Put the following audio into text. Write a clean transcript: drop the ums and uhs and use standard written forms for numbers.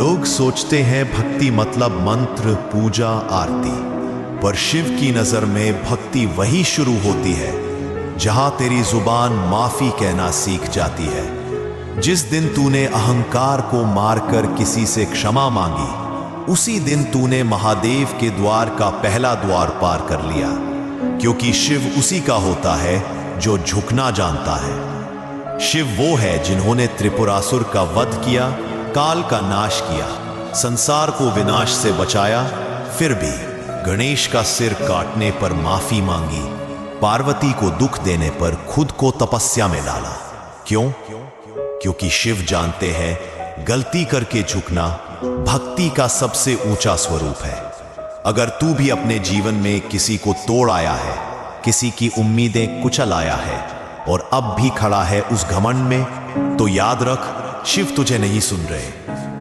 लोग सोचते हैं भक्ति मतलब मंत्र, पूजा, आरती, पर शिव की नजर में भक्ति वही शुरू होती है जहां तेरी जुबान माफी कहना सीख जाती है। जिस दिन तूने अहंकार को मारकर किसी से क्षमा मांगी, उसी दिन तूने महादेव के द्वार का पहला द्वार पार कर लिया, क्योंकि शिव उसी का होता है जो झुकना जानता है। शिव वो है जिन्होंने त्रिपुरासुर का वध किया, काल का नाश किया, संसार को विनाश से बचाया, फिर भी गणेश का सिर काटने पर माफी मांगी, पार्वती को दुख देने पर खुद को तपस्या में डाला। क्यों? क्योंकि शिव जानते हैं गलती करके झुकना भक्ति का सबसे ऊंचा स्वरूप है। अगर तू भी अपने जीवन में किसी को तोड़ आया है, किसी की उम्मीदें कुचल आया है और अब भी खड़ा है उस घमंड में, तो याद रख, शिव तुझे नहीं सुन रहे।